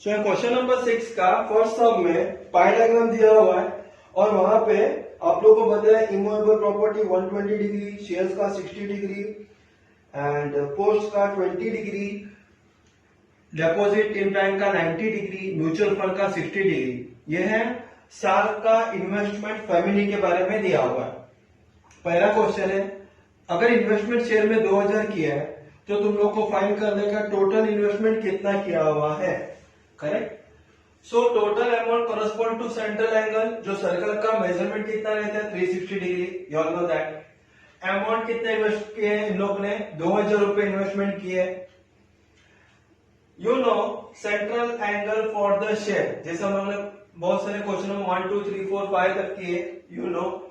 So question number 6 का first सम में पाई diagram दिया हुआ है और वहां पे आप लोगों को बताया इमूवेबल प्रॉपर्टी 120 डिग्री, शेयर्स का 60 डिग्री एंड पोस्ट का 20 डिग्री, डिपॉजिट इन बैंक का 90 डिग्री, म्यूचुअल फंड का 60 डिग्री। यह है साल का इन्वेस्टमेंट फैमिली के बारे में दिया हुआ है। पहला क्वेश्चन है, अगर इन्वेस्टमेंट शेयर में 2000 किया है तो तुम लोग को फाइंड करने का टोटल इन्वेस्टमेंट कितना किया हुआ है। Correct. So total amount correspond to central angle, जो सर्कल का मेजरमेंट कितना रहता है 360 degree, you all know that. Amount कितने इन्वेस्ट किए इन लोग ने, 2000 रुपए इन्वेस्टमेंट किए। You know central angle for the share, जैसे हम लोगों ने बहुत सारे क्वेश्चन में 1 2 3 4 5 तक किए। You no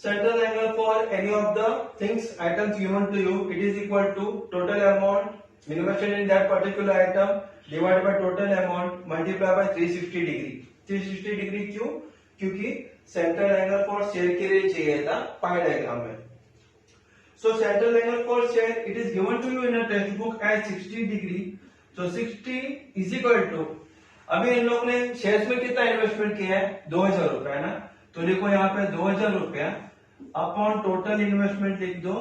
central angle for any of the things items given to you, it is equal to total amount invested in that particular item divided by total amount multiplied by 360 degree। 360 degree क्यों? क्योंकि central angle for share के लिए चाहिए था pie diagram में। So central angle for share it is given to you in a text book as 60 degree. So 60 is equal to, अभी इन लोग ने शेयर्स में कितना इन्वेस्टमेंट किया है 2000 रुपया ना, तो देखो यहाँ पे 2000 रुपया अपॉन टोटल इन्वेस्टमेंट लिख दो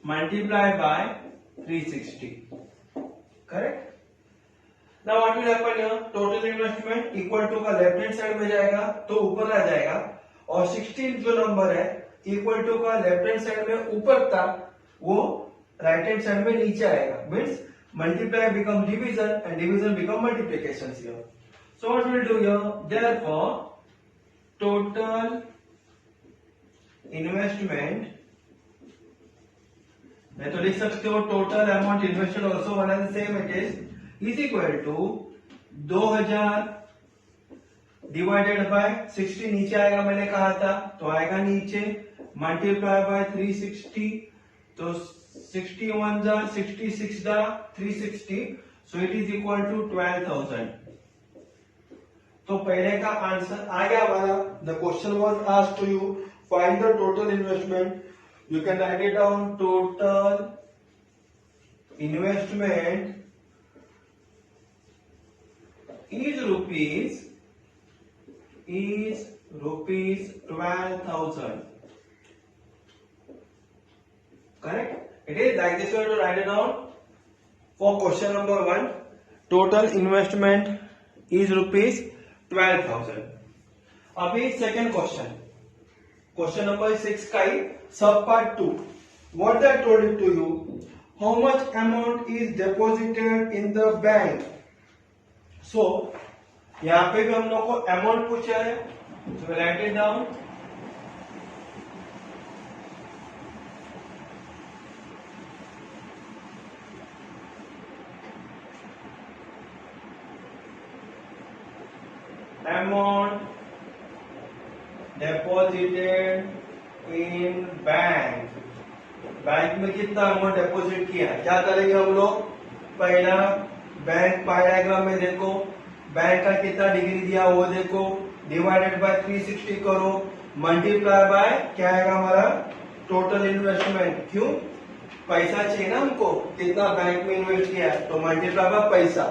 multiply by 360। Correct. Now what will happen here, total investment equal to का लेफ्ट हैंड साइड में जाएगा तो ऊपर आ जाएगा, और 16 जो नंबर है इक्वल टू का लेफ्ट हैंड साइड में ऊपर था वो राइट हैंड साइड में नीचे आएगा। Means multiply become division and division become multiplication here. So what we'll do here, therefore total investment, मैं तो लिख सकते हो total amount invested also one and same it is equal to 2000 divided by 60, नीचे आएगा मैंने कहा था तो आएगा नीचे, मल्टीप्लाई बाय 360, तो 61 जा 66 जा 360, so it is equal to 12,000। तो पहले का आंसर आ गया हमारा। The question was asked to you find the total investment, you can write it down, total investment is rupees 12,000। correct, it is like this way to write it down for question number 1, total investment is rupees 12,000। अभी second question, question number 6 का ही सब part 2, what I told it to you, how much amount is deposited in the bank. So यहाँ पे भी हम लोग को अमाउंट पूछा है, so write it down, amount deposited in bank, bank में कितना अमाउंट डिपॉजिट किया। क्या करेंगे हम लोग, पहला बैंक पाई डायग्राम में देखो बैंक का कितना डिग्री दिया वो देखो, डिवाइडेड बाय 360 करो, मल्टीप्लाई बाय क्या आएगा हमारा टोटल इन्वेस्टमेंट। क्यों, पैसा चाहिए ना हमको, कितना बैंक में इन्वेस्ट किया तो मल्टीप्लाई बाय पैसा,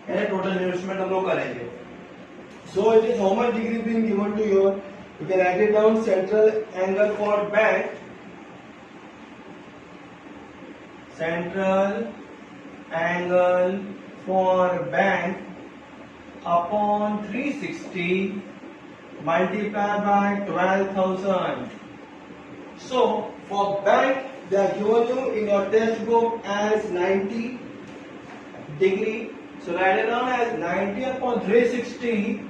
है टोटल इन्वेस्टमेंट हम लोग करेंगे। So it is how much degree being given to you, you can write it down, central angle for bank, central angle for bank upon 360 multiplied by 12,000। So for bank they are given you in your textbook as 90 degree, so write it down as 90 upon 360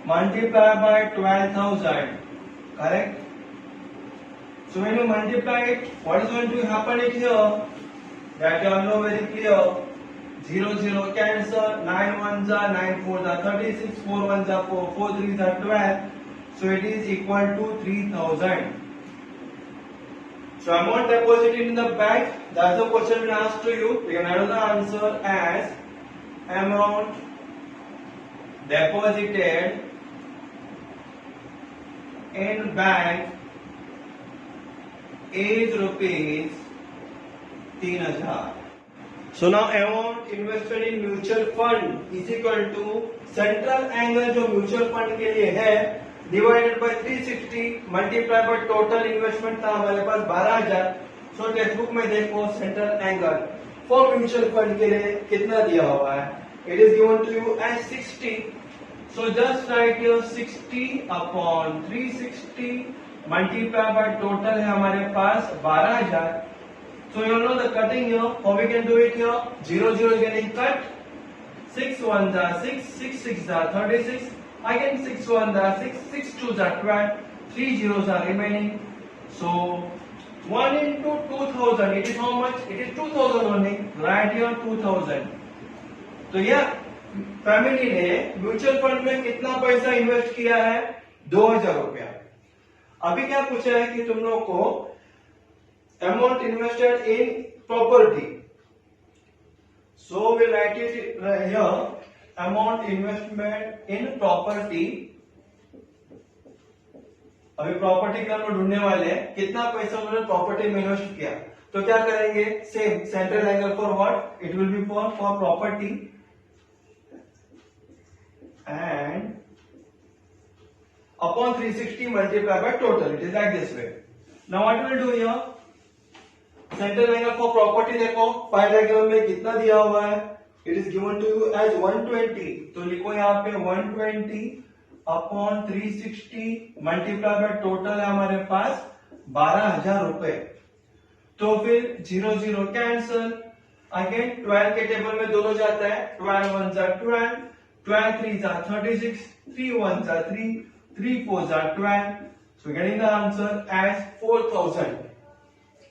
multiply by 12,000। correct। so when you multiply it, what is going to happen it here, that you all know very clear, 0 0 cancel, 9 1 जा 9 4 जा 36, 4 1 जा 4, 4 3 जा 12, so it is equal to 3,000। so amount deposited in the bank, that's the question been asked to you, you can write the answer as amount deposited in bank is rupees 3,000। So now amount invested in mutual fund is equal to central angle जो mutual fund के लिए है divided by 360 multiply by total investment था हमारे पास 12,000. So text book में देखो central angle for mutual fund के लिए कितना दिया हुआ है. It is given to you as 60. So just write your 60 upon 360 multiply by total है हमारे पास 12,000. So you know the cutting here, how we can do it here? 0, 0 is getting cut. 6 1s are 6, 6 6s are 36. Again 6 1s are 6, 6 2s are 12. 3 zeros are remaining. So 1 into 2000, it is how much? It is 2000 only. Right here 2000. तो यह family ने mutual fund में कितना पैसा invest किया है? 2000 रुपया. अभी क्या पूछा है कि तुम लोग को amount invested in property. So we write it here, amount investment in property. अभी प्रॉपर्टी का हम लोग ढूंढने वाले हैं कितना पैसा उन्होंने प्रॉपर्टी में इन्वेस्ट किया. तो क्या करेंगे? Same central angle for what? It will be for property and upon 360 multiply by total. It is like this way. Now what will do here? Central angle for property देखो file diagram में कितना दिया हुआ है. It is given to you as 120. तो लिखो यहाँ पे 120 अपॉन 360 मल्टीप्लाई बाय टोटल है हमारे पास 12,000 रुपए. तो फिर 0 0 कैंसल. अगेन 12 के टेबल में दोनों जाता है. 12 1s are 12, 12 3s are 36, 3 1s are 3, 3 4s are 12. So getting the answer as 4,000.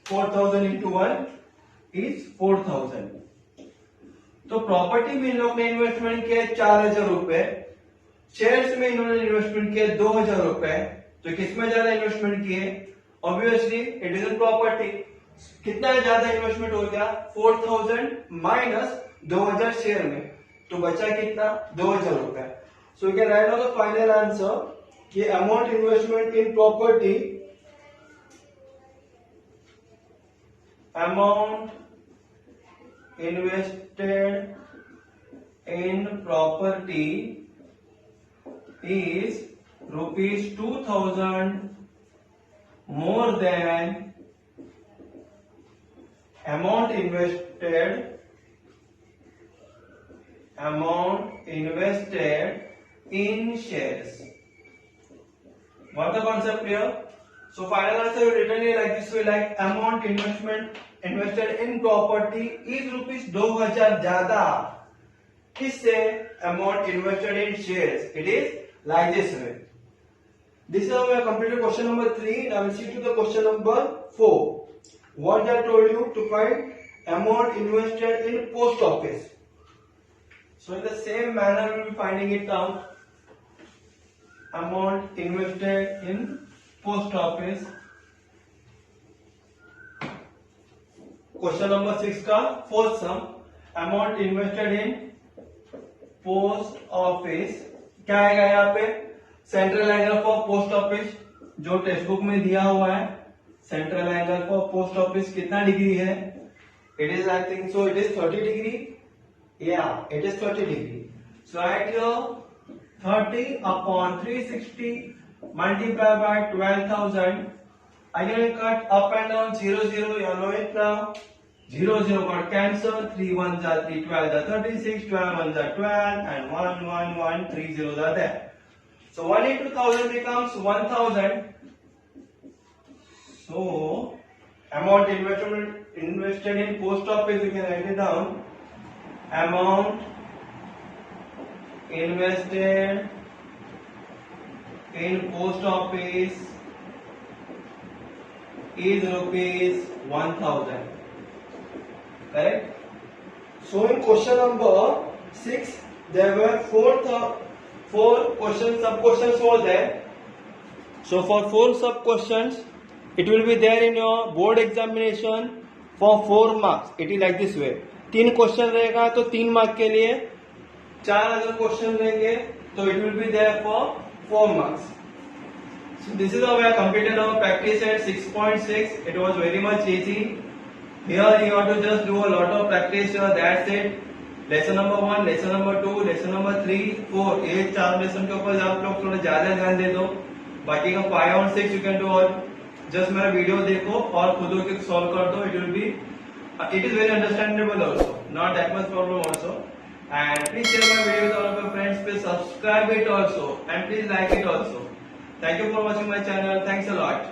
4,000 into 1 is 4,000. तो प्रॉपर्टी में इन लोग ने इन्वेस्टमेंट किया 4,000 रुपए. शेयर्स में इन्होंने इन्वेस्टमेंट किया 2,000 रुपए. तो किसमें ज्यादा इन्वेस्टमेंट किए? Obviously it is in property. कितना ज्यादा इन्वेस्टमेंट हो गया? 4,000 माइनस 2,000 शेयर में. तो बचा कितना? 2,000 रुपए. So you can write down the final answer कि amount investment in property, amount invested in property is rupees 2,000 more than amount invested in shares. What the concept clear? So final answer you written here like this way, like amount invested in property is rupees 2,000 ज्यादा. किससे? Amount invested in shares. It is like this way. This is how we have completed question number 3. Now we see to the question number 4. What I told you to find amount invested in post office. So in the same manner we will be finding it out. Amount invested in post office. Question number 6 का fourth sum. Amount invested in post office. क्या आएगा यहाँ पे? Central angle for post office जो text book में दिया हुआ है. Central angle for post office कितना डिग्री है? It is I think so it is 30 degree. या it is 30 degree. So write here 30 upon 360 multiply by 12,000. Again cut up and down 0 0. You know it now. 0 0 got cancelled. 3 1s are 3, 12 are 36, 12 1s are 12, and 1 1 1 3 zeros are there. So 1 into 1000 becomes 1,000. So amount invested in post office, you can write it down. Amount invested in post office is rupees 1,000. Correct? So in question number 6, there were four questions, sub questions were there. So for 4 sub questions, it will be there in your board examination for 4 marks. It is like this way. 3 question रहेगा तो 3 mark के लिए. 4 अगर question रहेंगे तो it will be there for 4 marks. So this is how we have completed our practice at 6.6. It was very much easy. Here you have to just do a lot of practice. That's it. Lesson number 1, lesson number 2, lesson number 3, 4, ये 4 lesson के ऊपर आप लोग थोड़ा ज्यादा ध्यान दे दो. बाकी का 5 और 6 यू कैन डू और जस्ट मेरा वीडियो देखो और खुद के सॉल्व कर दो. It will B it is very understandable also, not that much problem also. And please share my video with all of your friends. Please subscribe it also and please like it also. Thank you for watching my channel. Thanks a lot.